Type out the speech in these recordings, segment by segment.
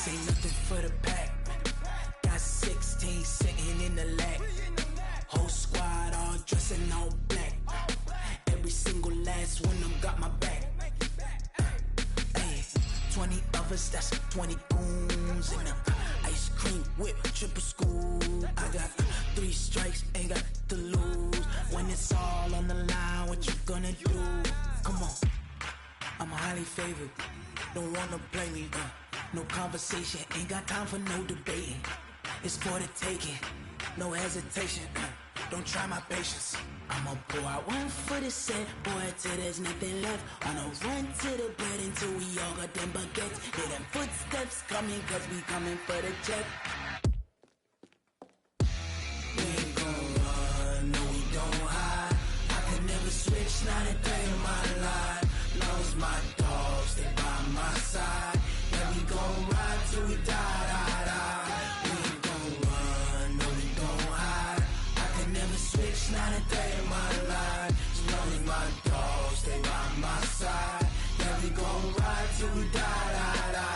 ain't nothing for the pack. Got 16 sitting in the lap. Whole squad all dressing all black. Every single last one of them got my back. 20 of us, that's 20 goons in a ice cream whip, triple school. I got 3 strikes, ain't got to lose. When it's all on the line, what you gonna do? Come on, I'm highly favored. Don't wanna play me, no conversation, ain't got time for no debating. It's for the taking, no hesitation. Don't try my patience. I'ma pull out one for the set, boy, till there's nothing left. On a run to the bed until we all got them baguettes. Hear them footsteps coming, cause we coming for the check. We ain't gon' run, no we don't hide. I can never switch, not a day in my life. Lost my dogs, they by my side. Yeah, we gon' ride till we die, die, die. We ain't gon' run, no we don't hide. I can never switch, not a day in my life. As long as my dogs stay by my side. Yeah, we gon' ride till we die, die, die.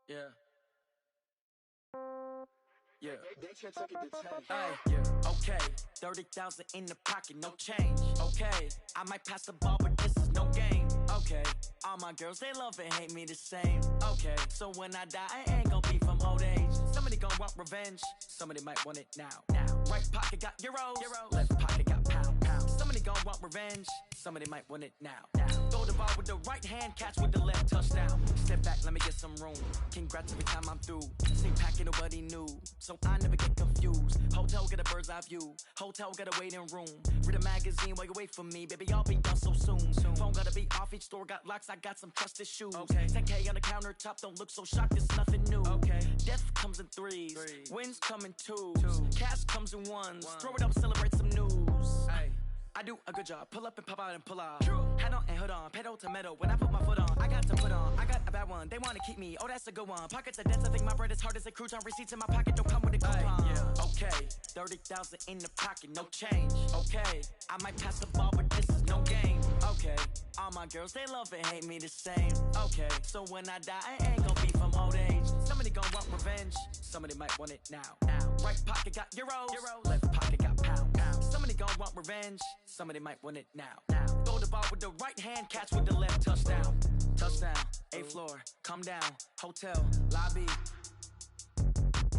Yeah. Okay. 30,000 in the pocket, no change. Okay. I might pass the ball, but this is no game. Okay. All my girls, they love and hate me the same. Okay. So when I die, I ain't gonna be from old age. Somebody gonna want revenge. Somebody might want it now. Right pocket got euros. Left pocket got pound. Somebody gonna want revenge. Somebody might want it now. Throw the ball with the right hand, catch with the left, touchdown. Step back, let me get some room. Congrats every time I'm through. Same packet, nobody knew, so I never get confused. Hotel get a bird's eye view. Hotel got a waiting room. Read a magazine while you wait for me, baby. I'll be done so soon. Phone gotta be off. Each store got locks. I got some trusted shoes. Okay. 10K on the countertop. Don't look so shocked. It's nothing new. Okay. Death comes in threes. Wins come in twos. Cash comes in ones. Throw it up, celebrate some news. Ay. I do a good job, pull up and pop out and pull off. Hat on and hood on, pedal to metal. When I put my foot on, I got to put on. I got a bad one, they wanna keep me. Oh, that's a good one. Pockets are dense, I think my bread is hard as a crouton. Receipts in my pocket don't come with a coupon. Okay, 30,000 in the pocket, no change. Okay, I might pass the ball, but this is no game. Okay, all my girls, they love and hate me the same. Okay, so when I die, I ain't gonna be from old age. Somebody gon' want revenge, somebody might want it now. Right pocket got euros, left pocket got pound. Somebody gon' want revenge, somebody might want it now. Throw the ball with the right hand, catch with the left, touchdown. Touchdown, 8th floor, come down, hotel, lobby.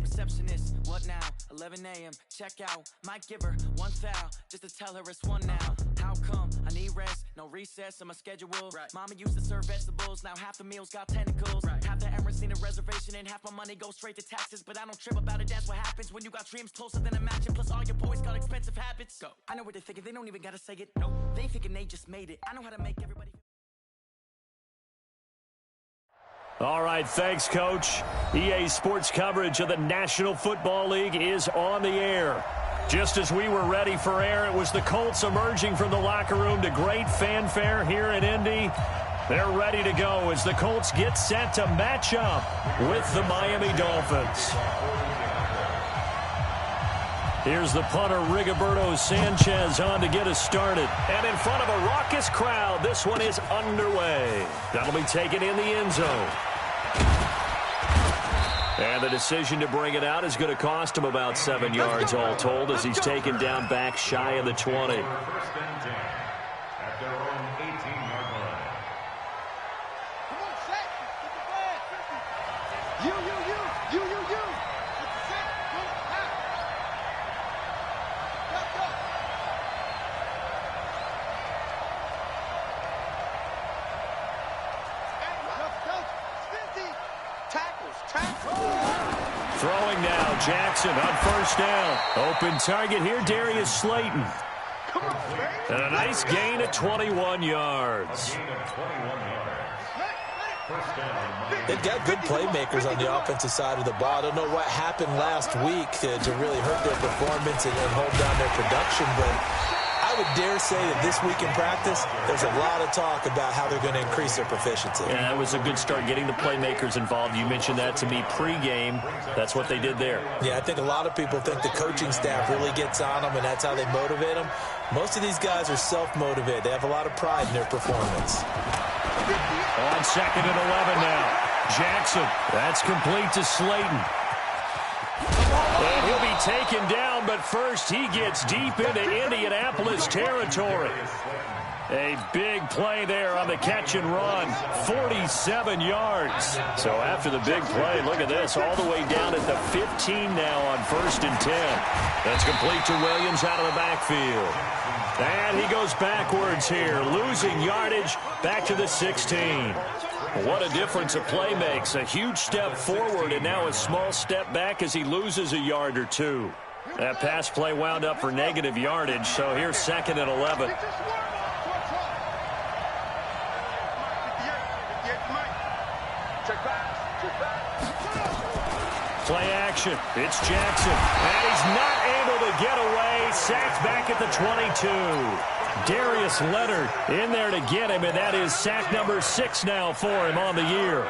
Receptionist, what now? 11 a.m., check out. Might give her one foul, just to tell her it's one now. How come? I need rest, no recess in my schedule. Mama used to serve vegetables, now half the meals got tentacles. Half the Emirates need a reservation and half my money goes straight to taxes. But I don't trip about it, that's what happens when you got dreams closer than a mansion. Plus all your boys got expensive habits. Go. I know what they're thinking, they don't even gotta say it. No, they thinking they just made it. I know how to make everybody. All right, thanks, Coach. EA Sports coverage of the National Football League is on the air. Just as we were ready for air, it was the Colts emerging from the locker room to great fanfare here in Indy. They're ready to go as the Colts get set to match up with the Miami Dolphins. Here's the punter, Rigoberto Sanchez, on to get us started. And in front of a raucous crowd, this one is underway. That'll be taken in the end zone. And the decision to bring it out is going to cost him about 7 yards all told as he's taken down back shy of the 20. Throwing now, Jackson on first down. Open target here, Darius Slayton. And a nice gain at 21 yards. They've got good playmakers on the offensive side of the ball. I don't know what happened last week to really hurt their performance and hold down their production, but I I would dare say that this week in practice, there's a lot of talk about how they're going to increase their proficiency. Yeah, that was a good start getting the playmakers involved. You mentioned that to me pregame. That's what they did there. Yeah, I think a lot of people think the coaching staff really gets on them, and that's how they motivate them. Most of these guys are self-motivated. They have a lot of pride in their performance. On 2nd and 11 now. Jackson, that's complete to Slayton. And he'll be taken down, but first he gets deep into Indianapolis territory. A big play there on the catch and run, 47 yards. So after the big play, look at this, all the way down at the 15 now on 1st and 10. That's complete to Williams out of the backfield. And he goes backwards here, losing yardage back to the 16. What a difference a play makes. A huge step forward and now a small step back as he loses a yard or two. That pass play wound up for negative yardage, so here's 2nd and 11. Play action. It's Jackson. And he's not able to get away. Sacked back at the 22. Darius Leonard in there to get him, and that is sack number 6 now for him on the year.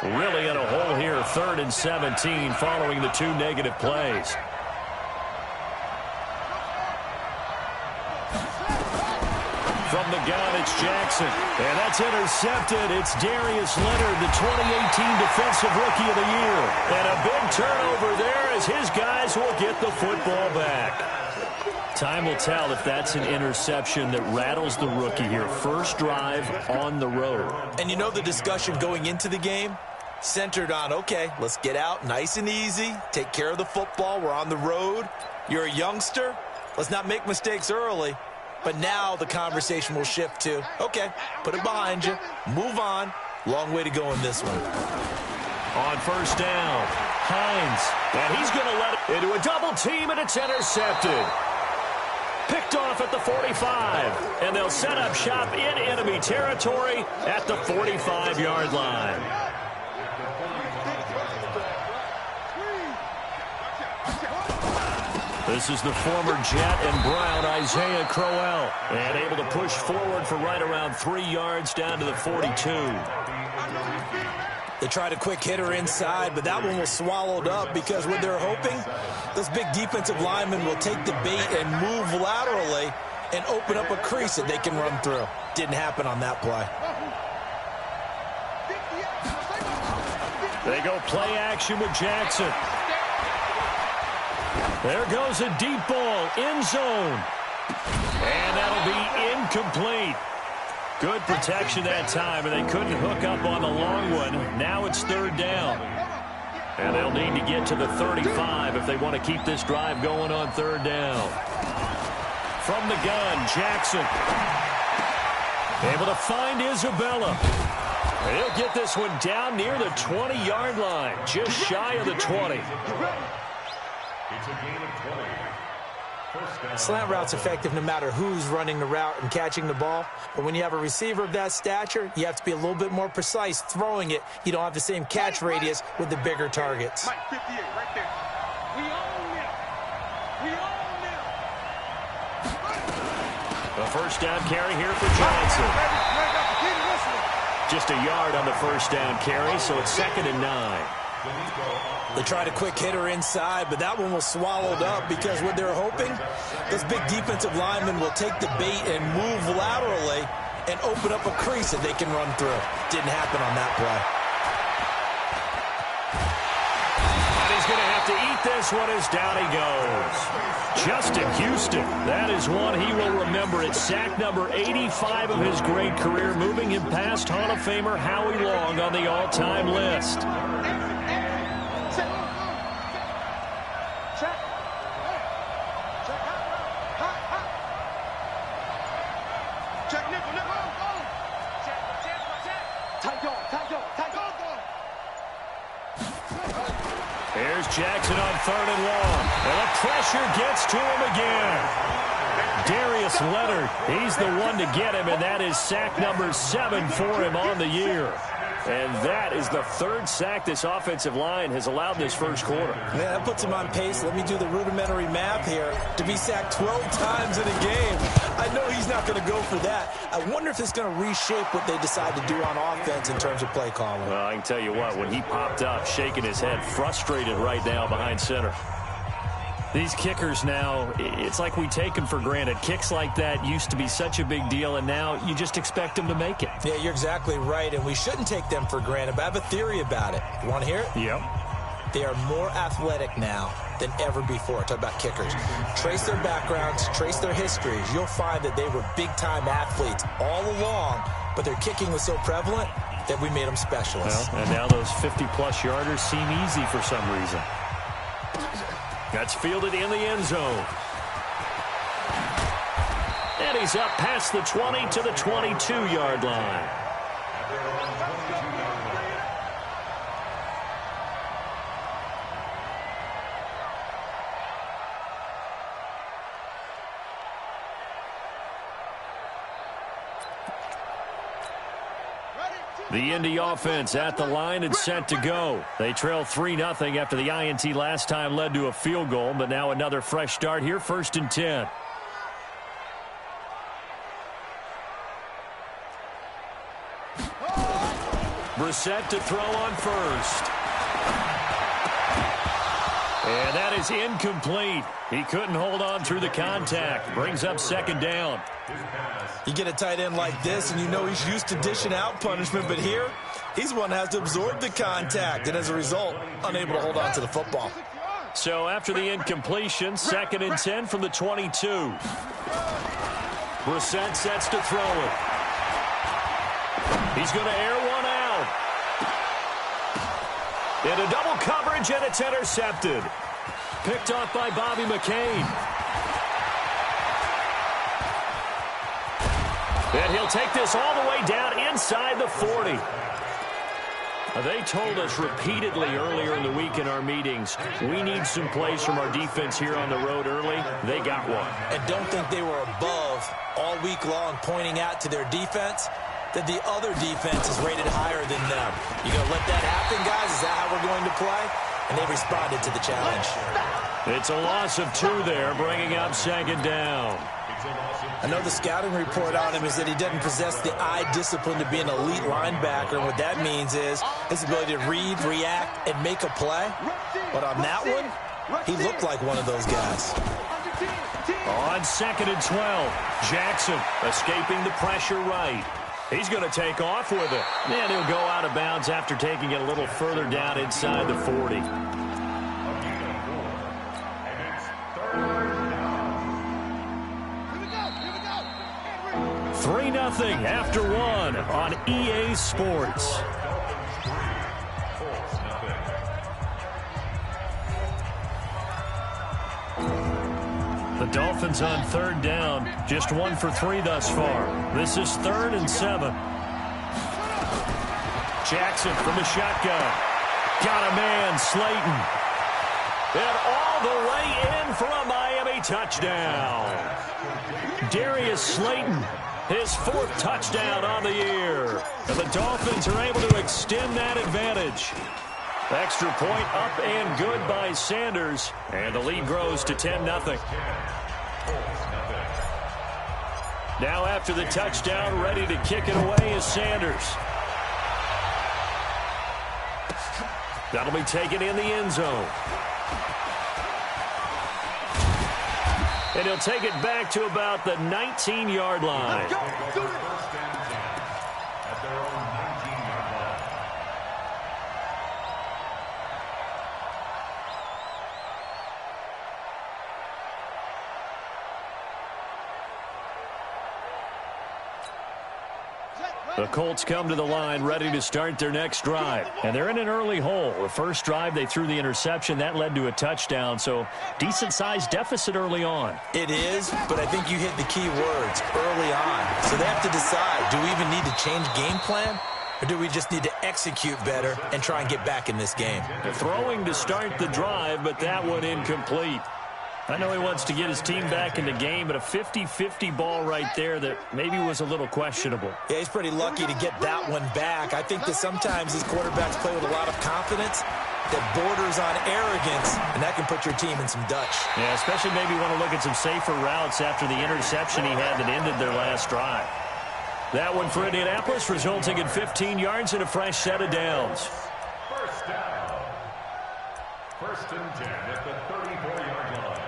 Really in a hole here, 3rd and 17 following the 2 negative plays. From the gun, it's Jackson. And that's intercepted. It's Darius Leonard, the 2018 Defensive Rookie of the Year. And a big turnover there as his guys will get the football back. Time will tell if that's an interception that rattles the rookie here. First drive on the road. And you know the discussion going into the game? Centered on, okay, let's get out nice and easy. Take care of the football. We're on the road. You're a youngster. Let's not make mistakes early. But now the conversation will shift to, okay, put it behind you. Move on. Long way to go in this one. On 1st down, Hines. And he's going to let it into a double team, and it's intercepted. Picked off at the 45. And they'll set up shop in enemy territory at the 45-yard line. This is the former Jet and Brown, Isaiah Crowell. And able to push forward for right around 3 yards down to the 42. They tried a quick hitter inside, but that one was swallowed up because what they're hoping, those big defensive linemen will take the bait and move laterally and open up a crease that they can run through. Didn't happen on that play. They go play action with Jackson. There goes a deep ball, end zone. And that'll be incomplete. Good protection that time, and they couldn't hook up on the long one. Now it's 3rd down. And they'll need to get to the 35 if they want to keep this drive going on 3rd down. From the gun, Jackson. Able to find Isabella. He'll get this one down near the 20-yard line, just shy of the 20. It's a gain of 20. Slant route's effective no matter who's running the route and catching the ball. But when you have a receiver of that stature, you have to be a little bit more precise throwing it. You don't have the same catch radius with the bigger targets. Mike, 58, right there. We own it. We own it. A 1st down carry here for Johnson. Just a yard on the 1st down carry, so it's 2nd and 9. They tried a quick hitter inside, but that one was swallowed up because what they're hoping, those big defensive linemen will take the bait and move laterally and open up a crease that they can run through. Didn't happen on that play. And he's going to have to eat this one as down he goes. Justin Houston, that is one he will remember. It's sack number 85 of his great career, moving him past Hall of Famer Howie Long on the all-time list. Here's Jackson on 3rd and long. And the pressure gets to him again. Darius Leonard, he's the one to get him, and that is sack number 7 for him on the year. And that is the third sack this offensive line has allowed this first quarter. Yeah, that puts him on pace. Let me do the rudimentary math here. To be sacked 12 times in a game. I know he's not going to go for that. I wonder if it's going to reshape what they decide to do on offense in terms of play calling. Well, I can tell you what, when he popped up, shaking his head, frustrated right now behind center. These kickers now, it's like we take them for granted. Kicks like that used to be such a big deal, and now you just expect them to make it. Yeah, you're exactly right, and we shouldn't take them for granted, but I have a theory about it. You want to hear it? Yep. They are more athletic now than ever before. Talk about kickers. Trace their backgrounds, trace their histories. You'll find that they were big-time athletes all along, but their kicking was so prevalent that we made them specialists. Well, and now those 50-plus yarders seem easy for some reason. That's fielded in the end zone. And he's up past the 20 to the 22-yard line. The Indy offense at the line and set to go. They trail 3-0 after the INT last time led to a field goal, but now another fresh start here, 1st and 10. Brissett to throw on first. And that is incomplete. He couldn't hold on through the contact. Brings up 2nd down. You get a tight end like this, and you know he's used to dishing out punishment, but here, he's one that has to absorb the contact, and as a result, unable to hold on to the football. So after the incompletion, 2nd and 10 from the 22. Brissett sets to throw it. He's going to air one out. Into double coverage, and it's intercepted. Picked off by Bobby McCain. And he'll take this all the way down inside the 40. They told us repeatedly earlier in the week in our meetings, we need some plays from our defense here on the road early. They got one. And don't think they were above all week long pointing out to their defense that the other defense is rated higher than them. You going to let that happen, guys? Is that how we're going to play? And they responded to the challenge. It's a loss of 2 there, bringing up 2nd down. I know the scouting report on him is that he doesn't possess the eye discipline to be an elite linebacker. And what that means is his ability to read, react, and make a play. But on that one, he looked like one of those guys. On 2nd and 12, Jackson escaping the pressure right. He's going to take off with it. And he'll go out of bounds after taking it a little further down inside the 40. 3-0 after 1 on EA Sports. The Dolphins on 3rd down, just 1 for 3 thus far. This is 3rd and 7. Jackson from the shotgun. Got a man, Slayton. And all the way in for a Miami touchdown. Darius Slayton, his 4th touchdown on the year. And the Dolphins are able to extend that advantage. Extra point up and good by Sanders. And the lead grows to 10-0. Now after the touchdown, ready to kick it away is Sanders. That'll be taken in the end zone. And he'll take it back to about the 19-yard line. The Colts come to the line ready to start their next drive. And they're in an early hole. The first drive, they threw the interception. That led to a touchdown. So decent-sized deficit early on. It is, but I think you hit the key words, early on. So they have to decide, do we even need to change game plan? Or do we just need to execute better and try and get back in this game? Throwing to start the drive, but that one incomplete. I know he wants to get his team back in the game, but a 50-50 ball right there that maybe was a little questionable. Yeah, he's pretty lucky to get that one back. I think that sometimes these quarterbacks play with a lot of confidence that borders on arrogance, and that can put your team in some Dutch. Yeah, especially maybe want to look at some safer routes after the interception he had that ended their last drive. That one for Indianapolis, resulting in 15 yards and a fresh set of downs. First down. First and 10 at the 34-yard line.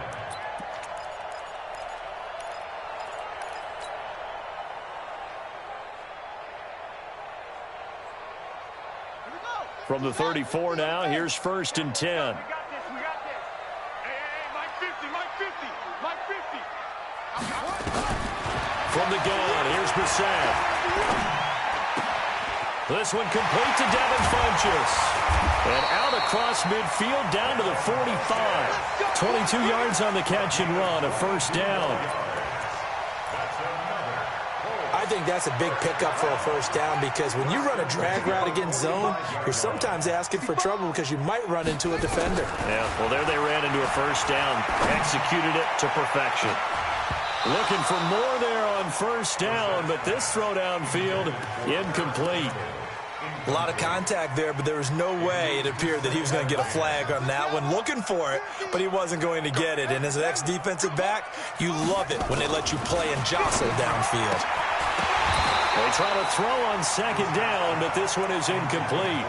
From the 34 now, here's first and 10. We got this. Hey, Mike 50, Mike 50, Mike 50. From the gun, here's Brissett. This one complete to Devin Funchess. And out across midfield down to the 45. 22 yards on the catch and run, a first down. I think that's a big pickup for a first down because when you run a drag route against zone, you're sometimes asking for trouble because you might run into a defender. Yeah, well, there they ran into a first down. Executed it to perfection. Looking for more there on first down, but this throw downfield incomplete. A lot of contact there, but there was no way it appeared that he was going to get a flag on that one. Looking for it, but he wasn't going to get it. And as an ex-defensive back, you love it when they let you play and jostle downfield. They try to throw on second down, but this one is incomplete.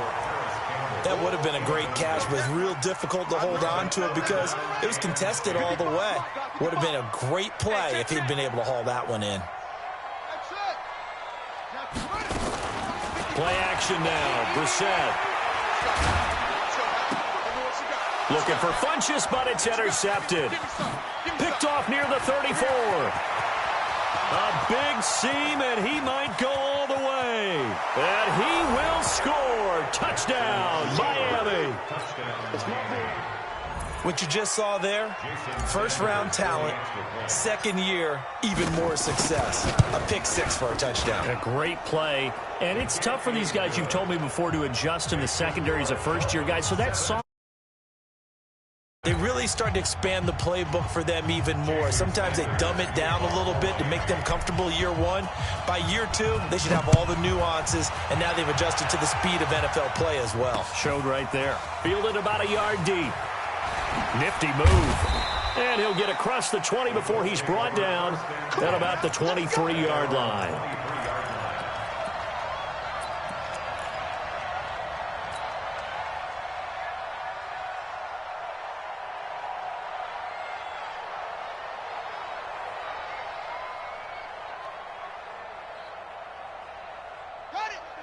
That would have been a great catch, but it's real difficult to hold on to it because it was contested all the way. Would have been a great play if he'd been able to haul that one in. Play action now. Brissett. Looking for Funchess, but it's intercepted. Picked off near the 34. A big seam, and he might go all the way. And he will score. Touchdown, Miami. What you just saw there, first-round talent, second year, even more success. A pick six for a touchdown. A great play. And it's tough for these guys, you've told me before, to adjust in the secondary as a first-year guy. So that's soft. They really start to expand the playbook for them even more. Sometimes they dumb it down a little bit to make them comfortable year one. By year two, they should have all the nuances, and now they've adjusted to the speed of NFL play as well. Showed right there. Fielded about a yard deep. Nifty move. And he'll get across the 20 before he's brought down at about the 23-yard line.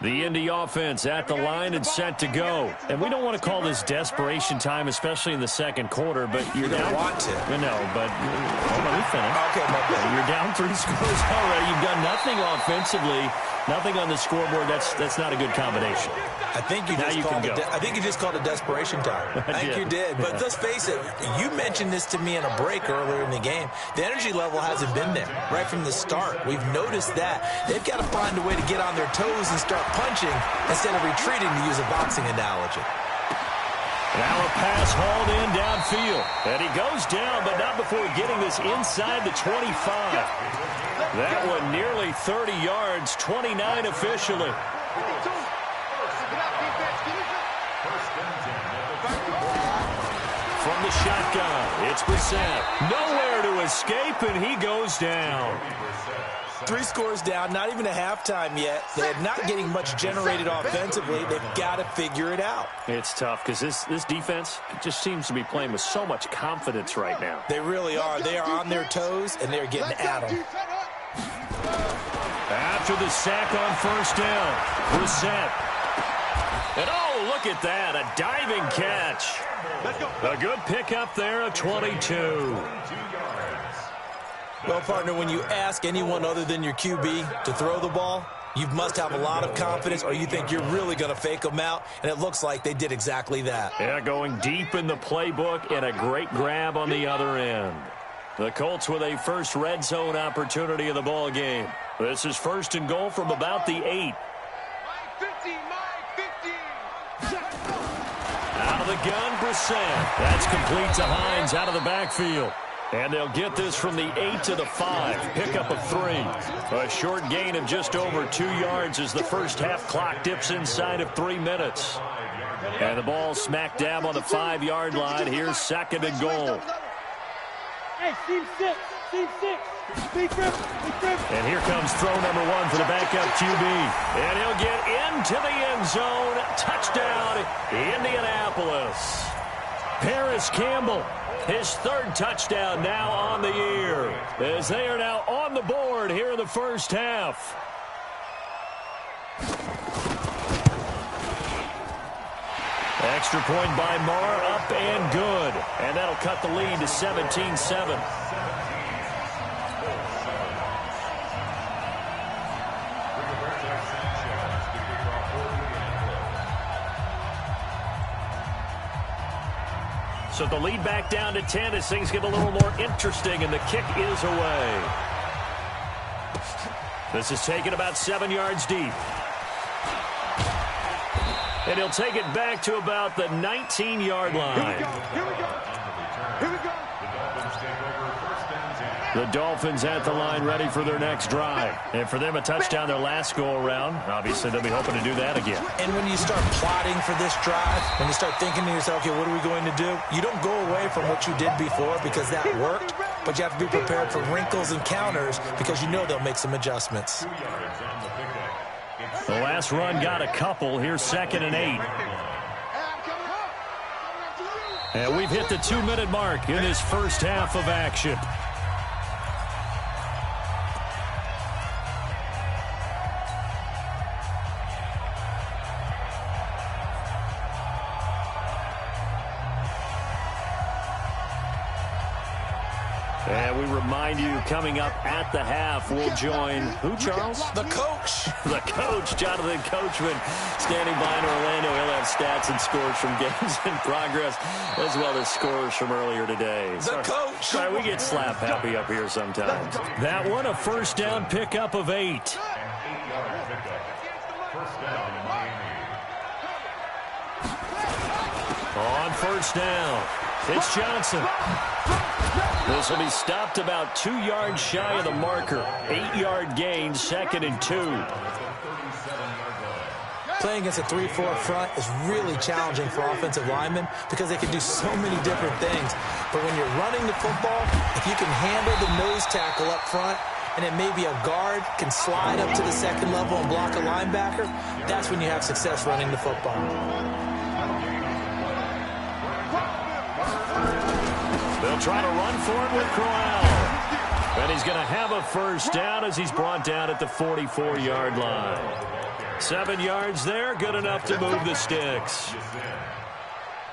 The Indy offense at the line and set to go. And we don't want to call this desperation time, especially in the second quarter, but you're down. Want to. No, but hold on, we finished. Okay, You're down 3 scores already. You've done nothing offensively, nothing on the scoreboard. That's not a good combination. I think you just called it desperation time. I think you did. But let's face it, you mentioned this to me in a break earlier in the game. The energy level hasn't been there right from the start. We've noticed that. They've got to find a way to get on their toes and start punching instead of retreating, to use a boxing analogy. Now a pass hauled in downfield. And he goes down, but not before getting this inside the 25. That one nearly 30 yards, 29 officially. From the shotgun, it's Brissett. Nowhere to escape, and he goes down. 3 scores down, not even a halftime yet. They're not getting much generated offensively. They've got to figure it out. It's tough because this defense just seems to be playing with so much confidence right now. They really are. They are on their toes, and they're getting at them. After the sack on first down, Brissett. And oh, look at that, a diving catch. A good pickup there, a 22. Well, partner, when you ask anyone other than your QB to throw the ball, you must have a lot of confidence or you think you're really going to fake them out, and it looks like they did exactly that. Yeah, going deep in the playbook and a great grab on the other end. The Colts with a first red zone opportunity of the ball game. This is first and goal from about the 8. Out of the gun, Brissett. That's complete to Hines out of the backfield. And they'll get this from the 8 to the 5. Pickup of 3. A short gain of just over 2 yards as the first half clock dips inside of 3 minutes. And the ball smack dab on the 5-yard line. Here's second and goal. Hey, team 6. Team 6. And here comes throw number 1 for the backup QB. And he'll get into the end zone. Touchdown, Indianapolis. Paris Campbell, his 3rd touchdown now on the year, as they are now on the board here in the first half. Extra point by Marr, up and good. And that'll cut the lead to 17-7. So the lead back down to 10 as things get a little more interesting, and the kick is away. This is taken about 7 yards deep. And he'll take it back to about the 19-yard line. Here we go. Here we go. The Dolphins at the line ready for their next drive. And for them, a touchdown their last go-around. Obviously, they'll be hoping to do that again. And when you start plotting for this drive, when you start thinking to yourself, okay, what are we going to do? You don't go away from what you did before because that worked, but you have to be prepared for wrinkles and counters because you know they'll make some adjustments. The last run got a couple. Here's 2nd and 8. And we've hit the 2-minute mark in this first half of action. And we remind you, coming up at the half, we'll join who, Charles? The coach. The coach, Jonathan Coachman, standing by in Orlando. He'll have stats and scores from games in progress, as well as scores from earlier today. The coach. Sorry, we get slap happy up here sometimes. That one, a first down pickup of 8. On first down, it's Johnson. This will be stopped about 2 yards shy of the marker. 8-yard gain, 2nd and 2. Playing against a 3-4 front is really challenging for offensive linemen because they can do so many different things. But when you're running the football, if you can handle the nose tackle up front, and then maybe a guard can slide up to the 2nd level and block a linebacker, that's when you have success running the football. They'll try to run for it with Crowell. And he's going to have a first down as he's brought down at the 44-yard line. 7 yards there, good enough to move the sticks.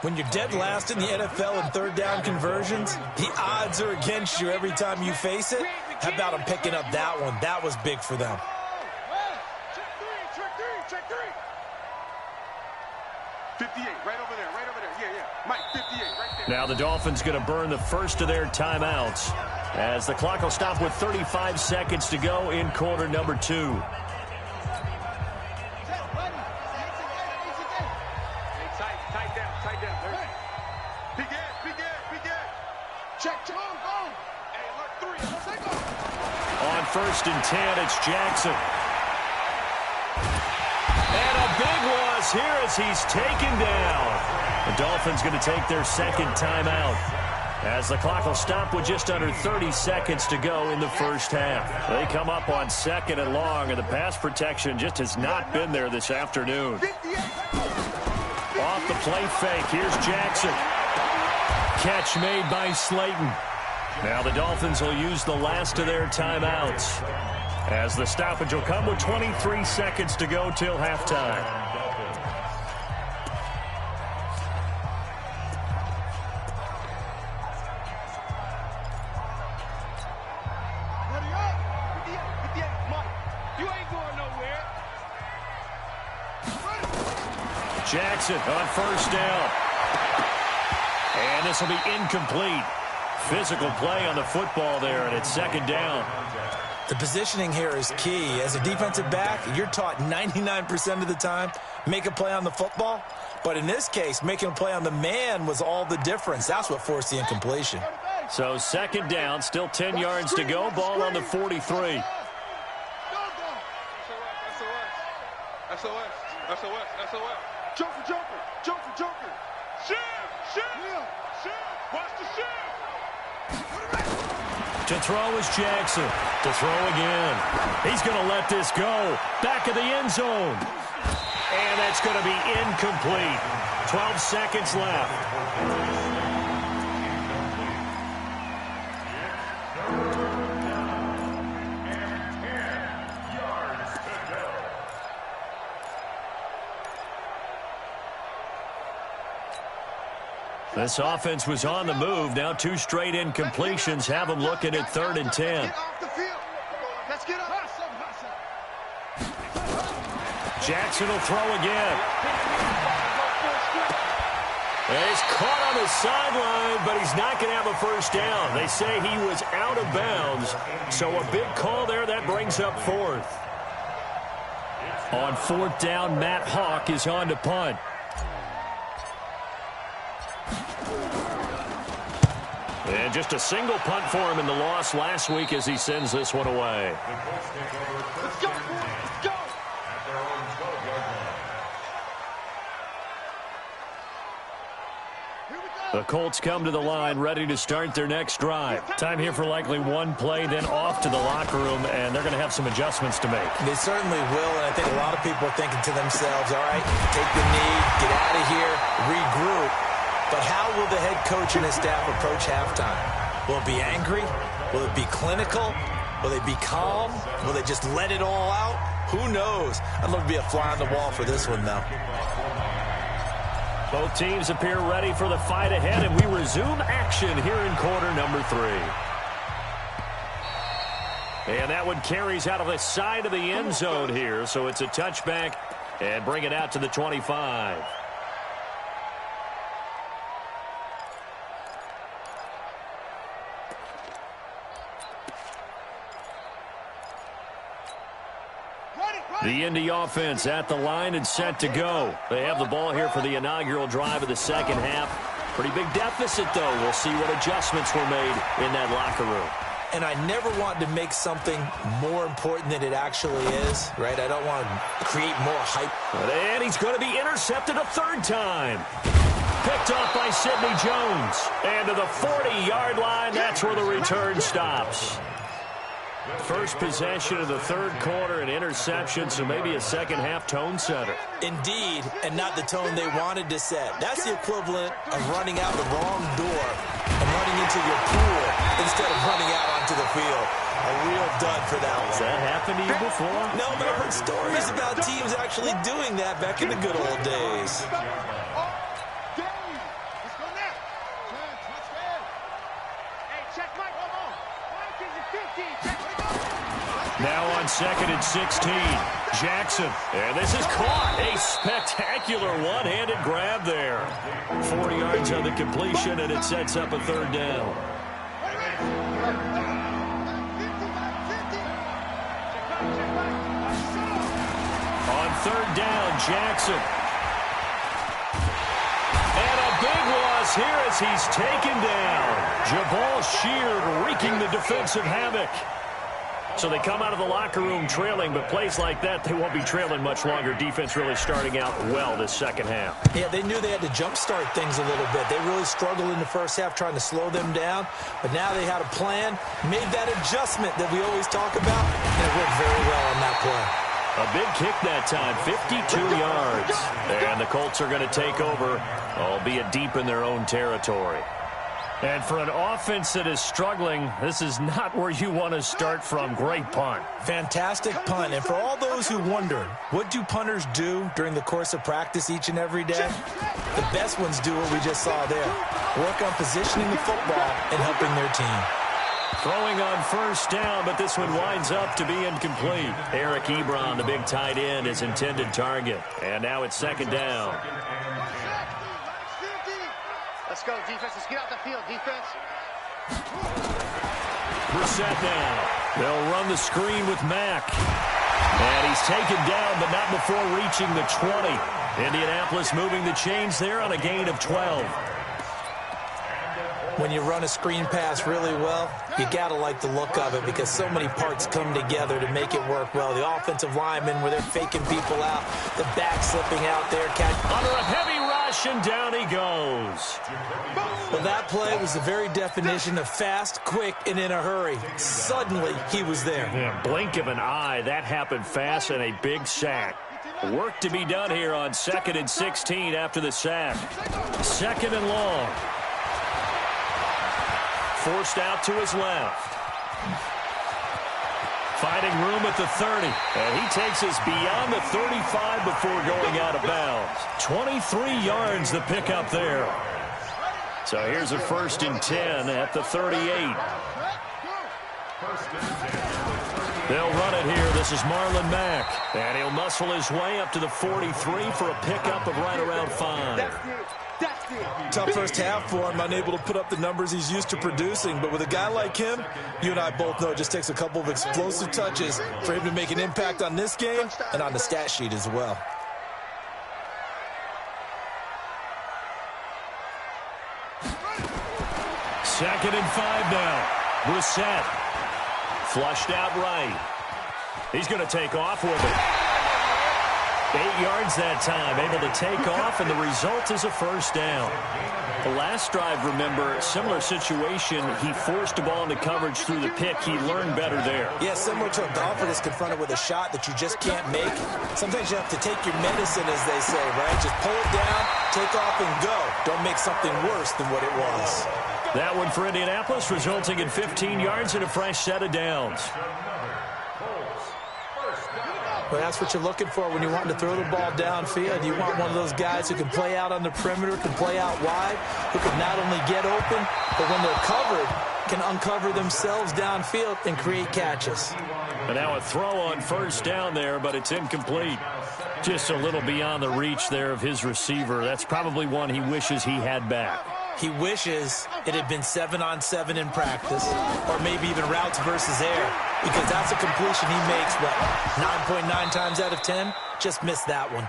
When you're dead last in the NFL in 3rd down conversions, the odds are against you every time you face it. How about them picking up that one? That was big for them. Check 3. 58, right over there. Yeah. Mike, 58, right there. Now the Dolphins going to burn the first of their timeouts as the clock will stop with 35 seconds to go in quarter number 2. Tight down. Big Ed. Check. Hey, look, 3. On 1st and 10, it's Jackson. And a big loss here as he's taken down. The Dolphins going to take their 2nd timeout as the clock will stop with just under 30 seconds to go in the first half. They come up on 2nd and long, and the pass protection just has not been there this afternoon. Off the play fake, here's Jackson. Catch made by Slayton. Now the Dolphins will use the last of their timeouts as the stoppage will come with 23 seconds to go till halftime. Jackson on first down. And this will be incomplete. Physical play on the football there, and it's 2nd down. The positioning here is key. As a defensive back, you're taught 99% of the time, make a play on the football. But in this case, making a play on the man was all the difference. That's what forced the incompletion. So second down, still 10 yards to go. Ball on the 43. SOS. Joker. Shift. Watch the shift. To throw is Jackson. To throw again. He's going to let this go. Back of the end zone. And that's going to be incomplete. 12 seconds left. This offense was on the move. Now 2 straight incompletions have them looking at 3rd and 10. Jackson will throw again. And he's caught on the sideline, but he's not going to have a first down. They say he was out of bounds. So a big call there. That brings up 4th. On 4th down, Matt Hawk is on to punt. And just a single punt for him in the loss last week as he sends this one away. Let's go. The Colts come to the line ready to start their next drive. Time here for likely one play, then off to the locker room, and they're going to have some adjustments to make. They certainly will, and I think a lot of people are thinking to themselves, all right, take the knee, get out of here, regroup. But how will the head coach and his staff approach halftime? Will it be angry? Will it be clinical? Will they be calm? Will they just let it all out? Who knows? I'd love to be a fly on the wall for this one, though. Both teams appear ready for the fight ahead, and we resume action here in quarter number 3. And that one carries out of the side of the end zone here, so it's a touchback and bring it out to the 25. The Indy offense at the line and set to go. They have the ball here for the inaugural drive of the second half. Pretty big deficit, though. We'll see what adjustments were made in that locker room. And I never want to make something more important than it actually is, right? I don't want to create more hype. And he's going to be intercepted a 3rd time. Picked off by Sidney Jones. And to the 40-yard line, that's where the return stops. First possession of the 3rd quarter, an interception, so maybe a second-half tone setter. Indeed, and not the tone they wanted to set. That's the equivalent of running out the wrong door and running into your pool instead of running out onto the field. A real dud for that one. Has that happened to you before? No, but I've heard stories about teams actually doing that back in the good old days. Now on 2nd and 16, Jackson. And this is caught. A spectacular one-handed grab there. 40 yards on the completion, and it sets up a 3rd down. On 3rd down, Jackson. And a big loss here as he's taken down. Jabal Sheard wreaking the defensive havoc. So they come out of the locker room trailing, but plays like that, they won't be trailing much longer. Defense really starting out well this second half. Yeah, they knew they had to jumpstart things a little bit. They really struggled in the first half trying to slow them down, but now they had a plan, made that adjustment that we always talk about, and it worked very well on that play. A big kick that time, 52 yards. And the Colts are going to take over, albeit deep in their own territory. And for an offense that is struggling, this is not where you want to start from. Great punt. Fantastic punt. And for all those who wonder, what do punters do during the course of practice each and every day? The best ones do what we just saw there. Work on positioning the football and helping their team. Throwing on 1st down, but this one winds up to be incomplete. Eric Ebron, the big tight end, his intended target. And now it's 2nd down. Let's go, defense. Let's get out the field, defense. Brissett now. They'll run the screen with Mack. And he's taken down, but not before reaching the 20. Indianapolis moving the chains there on a gain of 12. When you run a screen pass really well, you got to like the look of it because so many parts come together to make it work well. The offensive linemen, where they're faking people out, the back slipping out there. Under a heavy rush, and down he goes. Well, that play was the very definition of fast, quick, and in a hurry. Suddenly, he was there. Yeah, blink of an eye. That happened fast, and a big sack. Work to be done here on 2nd and 16 after the sack. 2nd and long. Forced out to his left. Finding room at the 30. And he takes us beyond the 35 before going out of bounds. 23 yards the pickup there. So here's a 1st and 10 at the 38. They'll run it here. This is Marlon Mack. And he'll muscle his way up to the 43 for a pickup of right around 5. Tough first half for him, unable to put up the numbers he's used to producing. But with a guy like him, you and I both know it just takes a couple of explosive touches for him to make an impact on this game and on the stat sheet as well. Second and 5 now. Brissett. Flushed out right. He's going to take off with it. 8 yards that time, able to take off, and the result is a 1st down. The last drive, remember, similar situation. He forced the ball into coverage through the pick. He learned better there. Yeah, similar to a golfer that's confronted with a shot that you just can't make. Sometimes you have to take your medicine, as they say, right? Just pull it down, take off, and go. Don't make something worse than what it was. That one for Indianapolis, resulting in 15 yards and a fresh set of downs. Well, that's what you're looking for when you want to throw the ball downfield. You want one of those guys who can play out on the perimeter, can play out wide, who can not only get open, but when they're covered, can uncover themselves downfield and create catches. And now a throw on 1st down there, but it's incomplete. Just a little beyond the reach there of his receiver. That's probably one he wishes he had back. He wishes it had been 7-on-7 in practice, or maybe even routes versus air, because that's a completion he makes, what, 9.9 times out of 10? Just missed that one.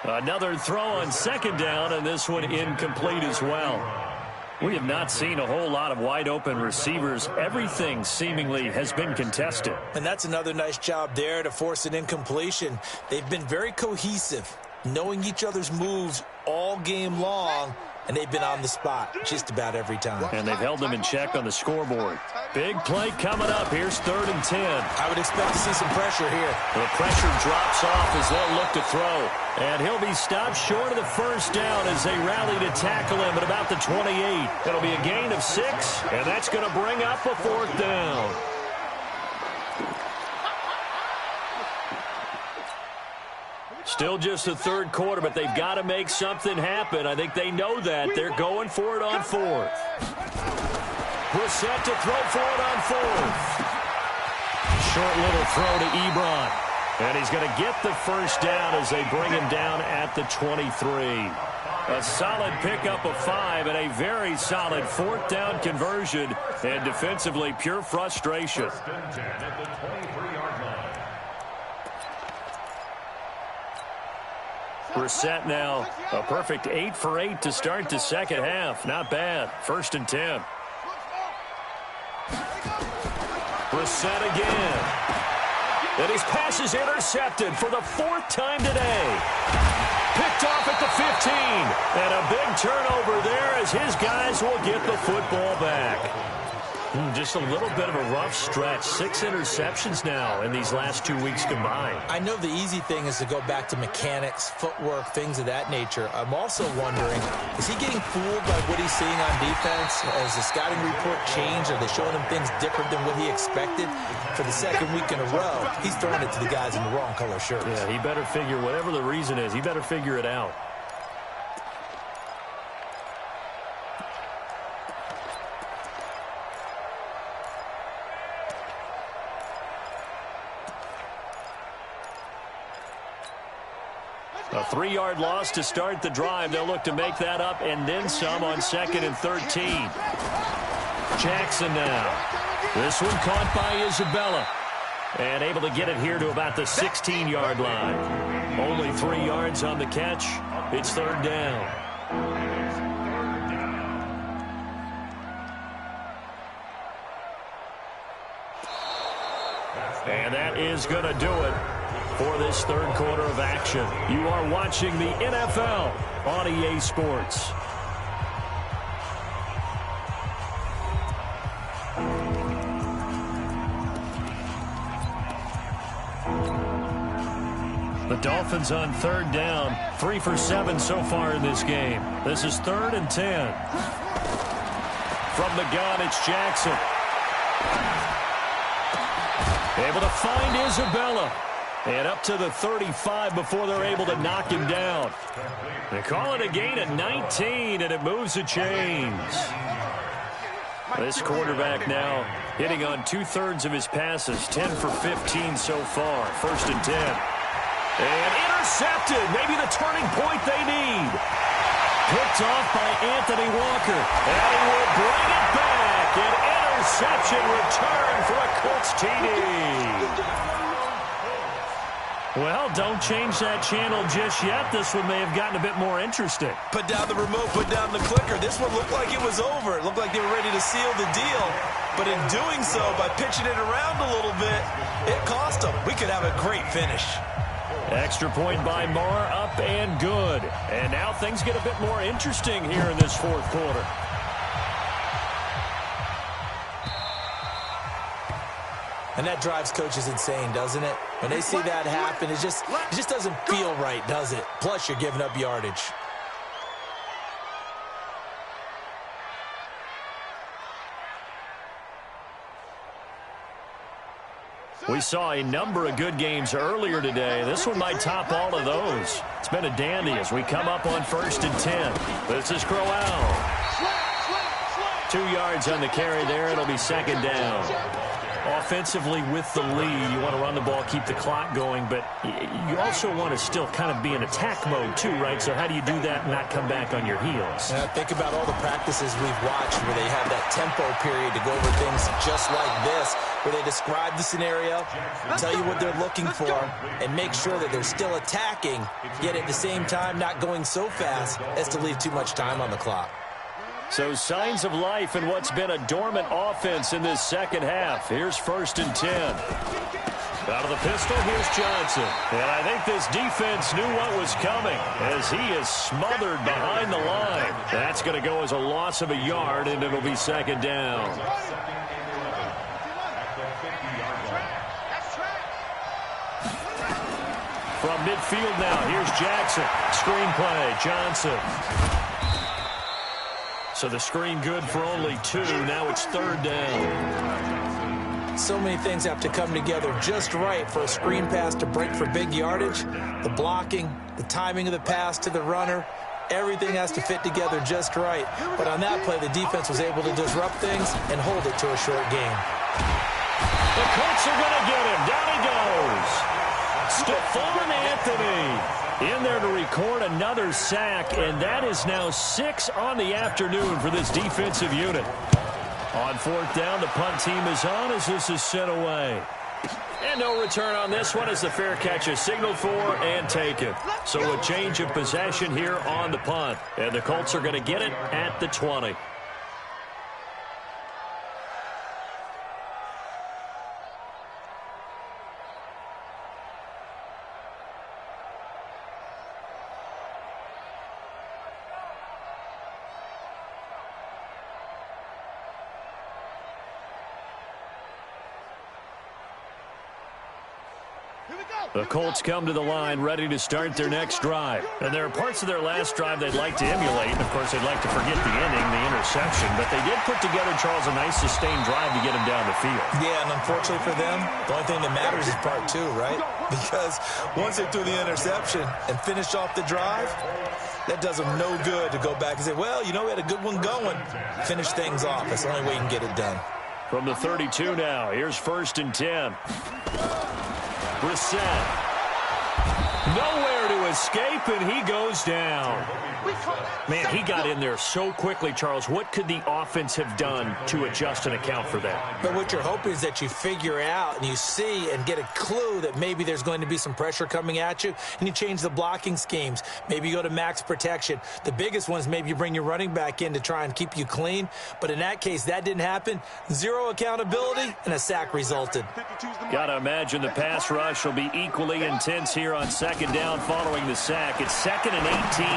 Another throw on 2nd down, and this one incomplete as well. We have not seen a whole lot of wide-open receivers. Everything seemingly has been contested. And that's another nice job there to force an incompletion. They've been very cohesive, knowing each other's moves all game long, and they've been on the spot just about every time. And they've held them in check on the scoreboard. Big play coming up. Here's 3rd and 10. I would expect to see some pressure here. The pressure drops off as they'll look to throw. And he'll be stopped short of the 1st down as they rally to tackle him at about the 28. It'll be a gain of 6, and that's going to bring up a 4th down. Still just the 3rd quarter, but they've got to make something happen. I think they know that. They're going for it on 4th. Brissett to throw for it on 4th. Short little throw to Ebron. And he's going to get the 1st down as they bring him down at the 23. A solid pickup of 5 and a very solid 4th down conversion. And defensively, pure frustration. Brissett now a perfect 8 for 8 to start the 2nd half. Not bad. 1st and 10. Brissett again. And his pass is intercepted for the 4th time today. Picked off at the 15. And a big turnover there as his guys will get the football back. Just a little bit of a rough stretch. 6 interceptions now in these last 2 weeks combined. I know the easy thing is to go back to mechanics, footwork, things of that nature. I'm also wondering, is he getting fooled by what he's seeing on defense? Has the scouting report changed? Are they showing him things different than what he expected? For the 2nd week in a row, he's throwing it to the guys in the wrong color shirts. Yeah, he better figure, whatever the reason is, he better figure it out. A 3-yard loss to start the drive. They'll look to make that up and then some on 2nd and 13. Jackson now. This one caught by Isabella. And able to get it here to about the 16-yard line. Only 3 yards on the catch. It's 3rd down. And that is going to do it for this third quarter of action. You are watching the NFL on EA Sports. The Dolphins on third down, 3 for 7 so far in this game. This is 3rd and 10. From the gun, it's Jackson. Able to find Isabella. And up to the 35 before they're able to knock him down. They call it a gain of 19, and it moves the chains. This quarterback now hitting on 2/3 of his passes, 10 for 15 so far. 1st and 10. And intercepted. Maybe the turning point they need. Picked off by Anthony Walker. And he will bring it back. An interception return for a Colts TD. Well, don't change that channel just yet. This one may have gotten a bit more interesting. Put down the remote, put down the clicker. This one looked like it was over. It looked like they were ready to seal the deal. But in doing so, by pitching it around a little bit, it cost them. We could have a great finish. Extra point by Marr, up and good. And now things get a bit more interesting here in this fourth quarter. And that drives coaches insane, doesn't it? When they see that happen, it just doesn't feel right, does it? Plus, you're giving up yardage. We saw a number of good games earlier today. This one might top all of those. It's been a dandy as we come up on 1st and 10. This is Crowell. 2 yards on the carry there. It'll be 2nd down. Offensively with the lead, you want to run the ball, keep the clock going, but you also want to still kind of be in attack mode too, right? So how do you do that and not come back on your heels? Think about all the practices we've watched where they have that tempo period to go over things just like this, where they describe the scenario, tell you what they're looking for, and make sure that they're still attacking, yet at the same time not going so fast as to leave too much time on the clock. So signs of life in what's been a dormant offense in this second half. Here's 1st and 10. Out of the pistol, here's Johnson. And I think this defense knew what was coming as he is smothered behind the line. That's going to go as a loss of a yard, and it'll be 2nd down. From midfield now, here's Jackson. Screenplay, Johnson. So the screen good for only 2. Now it's 3rd down. So many things have to come together just right for a screen pass to break for big yardage. The blocking, the timing of the pass to the runner, everything has to fit together just right. But on that play, the defense was able to disrupt things and hold it to a short game. The Colts are going to get him. Down he goes. Stephon Anthony in there to record another sack, and that is now 6 on the afternoon for this defensive unit. On 4th down, the punt team is on as this is sent away. And no return on this one as the fair catch is signaled for and taken. So a change of possession here on the punt, and the Colts are going to get it at the 20. The Colts come to the line ready to start their next drive. And there are parts of their last drive they'd like to emulate. And, of course, they'd like to forget the ending, the interception. But they did put together, Charles, a nice sustained drive to get him down the field. Yeah, and unfortunately for them, the only thing that matters is part 2, right? Because once they threw the interception and finished off the drive, that does them no good to go back and say, well, you know, we had a good one going. Finish things off. That's the only way you can get it done. From the 32 now, here's 1st and 10. Brissett. Nowhere to escape, and he goes down. Man, he got in there so quickly, Charles. What could the offense have done to adjust and account for that? But what you're hoping is that you figure out and you see and get a clue that maybe there's going to be some pressure coming at you, and you change the blocking schemes. Maybe you go to max protection. The biggest one is maybe you bring your running back in to try and keep you clean. But in that case, that didn't happen. Zero accountability, and a sack resulted. Got to imagine the pass rush will be equally intense here on second down following the sack. It's 2nd and 18.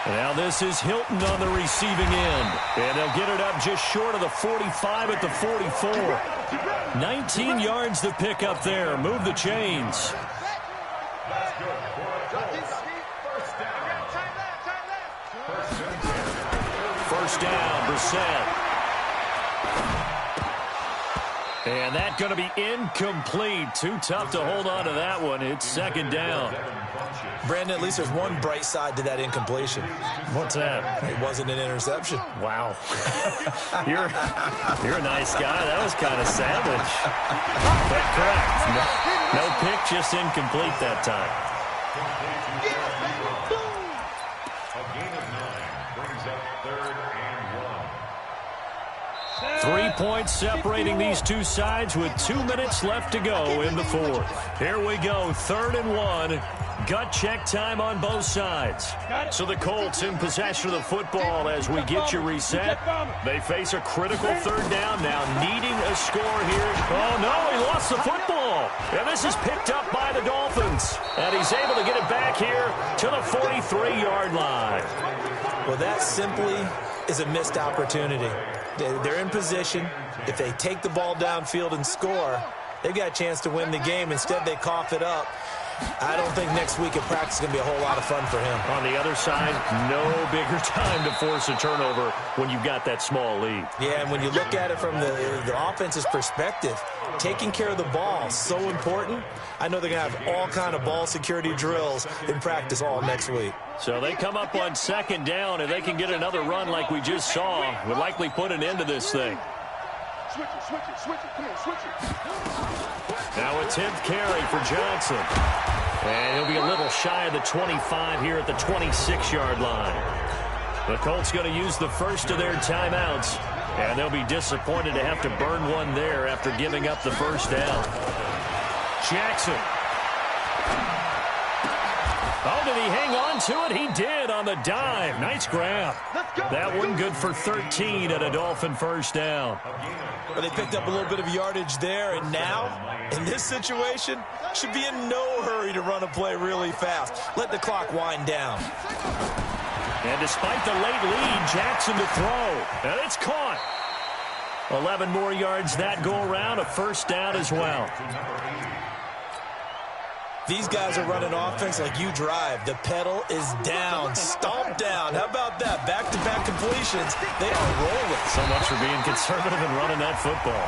Now this is Hilton on the receiving end. And they'll get it up just short of the 45 at the 44. 19 yards to pick up there. Move the chains. First down, Brissett. And that's going to be incomplete. Too tough to hold on to that one. It's second down. Brandon, at least there's one bright side to that incompletion. What's that? It wasn't an interception. Wow. You're a nice guy. That was kind of savage. But correct. No pick, just incomplete that time. A gain of 9 brings up 3rd and 3 points separating these two sides with 2 minutes left to go in the fourth. Here we go, 3rd and 1. Gut check time on both sides. So the Colts in possession of the football as we get you reset. They face a critical 3rd down now, needing a score here. Oh, no, he lost the football. And this is picked up by the Dolphins. And he's able to get it back here to the 43-yard line. Well, that simply is a missed opportunity. They're in position. If they take the ball downfield and score, they've got a chance to win the game. Instead, they cough it up. I don't think next week at practice is going to be a whole lot of fun for him. On the other side, no bigger time to force a turnover when you've got that small lead. Yeah, and when you look at it from the offense's perspective, taking care of the ball is so important. I know they're going to have all kind of ball security drills in practice all next week. So they come up on 2nd down, and they can get another run like we just saw. Would likely put an end to this thing. Switch it. Come on, switch it. Now a 10th carry for Johnson. And he'll be a little shy of the 25 here at the 26-yard line. The Colts going to use the first of their timeouts. And they'll be disappointed to have to burn one there after giving up the first down. Jackson. Oh, did he hang on to it? He did on the dive. Nice grab. That one good for 13 at a Dolphin first down. Well, they picked up a little bit of yardage there, and now, in this situation, should be in no hurry to run a play really fast. Let the clock wind down. And despite the late lead, Jackson to throw. And it's caught. 11 more yards that go around, a first down as well. These guys are running offense like you drive. The pedal is down, stomp down. How about that? Back-to-back completions. They are rolling. So much for being conservative and running that football.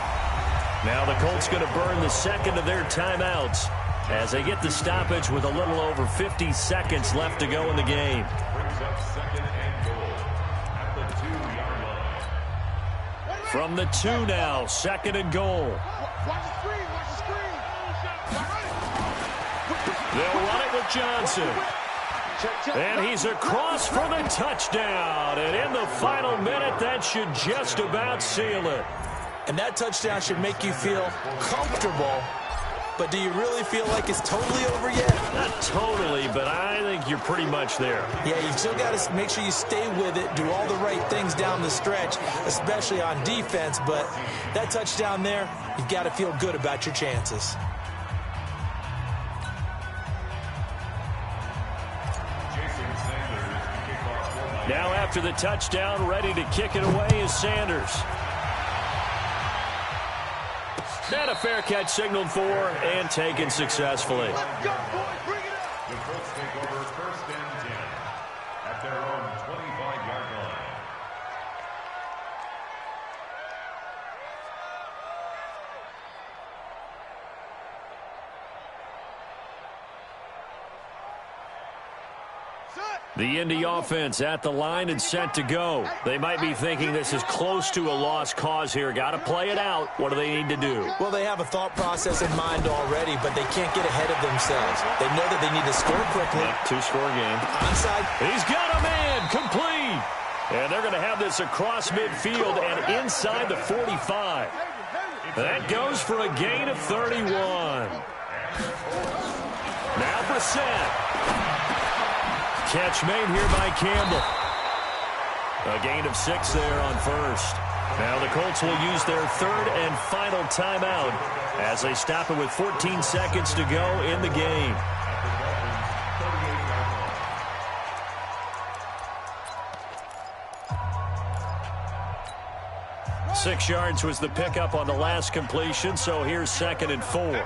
Now the Colts going to burn the second of their timeouts as they get the stoppage with a little over 50 seconds left to go in the game. Brings up 2nd and goal at the 2-yard line. From the 2 now, 2nd and goal. Watch the screen. They'll run it with Johnson. And he's across for the touchdown. And in the final minute, that should just about seal it. And that touchdown should make you feel comfortable. But do you really feel like it's totally over yet? Not totally, but I think you're pretty much there. Yeah, you've still got to make sure you stay with it, do all the right things down the stretch, especially on defense. But that touchdown there, you've got to feel good about your chances. Now after the touchdown, ready to kick it away is Sanders. And a fair catch signaled for and taken successfully. Let's go, boys. Bring it up. The Colts take over 1st and 10 at their own 25-yard line. Set. The Indy offense at the line and set to go. They might be thinking this is close to a lost cause here. Got to play it out. What do they need to do? Well, they have a thought process in mind already, but they can't get ahead of themselves. They know that they need to score quickly. Two-score game. Onside. He's got a man. Complete. And they're going to have this across midfield and inside the 45. That goes for a gain of 31. Now Brissett. Catch made here by Campbell. A gain of 6 there on first. Now the Colts will use their third and final timeout as they stop it with 14 seconds to go in the game. Six yards was the pickup on the last completion, so here's 2nd and 4.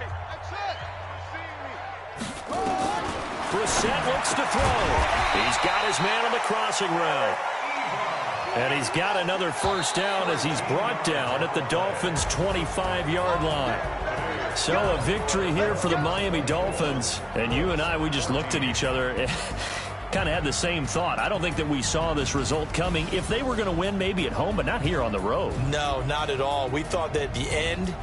Brissett looks to throw. He's got his man on the crossing route. And he's got another first down as he's brought down at the Dolphins' 25-yard line. So a victory here for the Miami Dolphins. And you and I, we just looked at each other, kind of had the same thought. I don't think that we saw this result coming. If they were going to win, maybe at home, but not here on the road. No, not at all. We thought that at the end,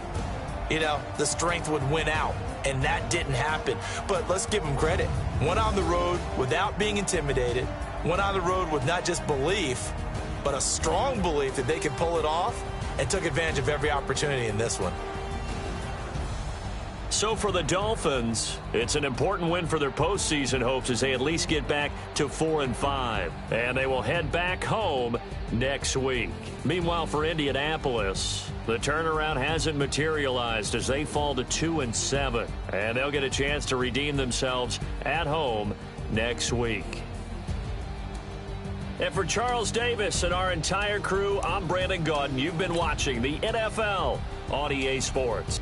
the strength would win out. And that didn't happen. But let's give them credit. Went on the road without being intimidated. Went on the road with not just belief, but a strong belief that they could pull it off, and took advantage of every opportunity in this one. So for the Dolphins, it's an important win for their postseason hopes as they at least get back to 4-5. And they will head back home next week. Meanwhile, for Indianapolis, the turnaround hasn't materialized as they fall to 2-7. And they'll get a chance to redeem themselves at home next week. And for Charles Davis and our entire crew, I'm Brandon Gaudin. You've been watching the NFL on EA Sports.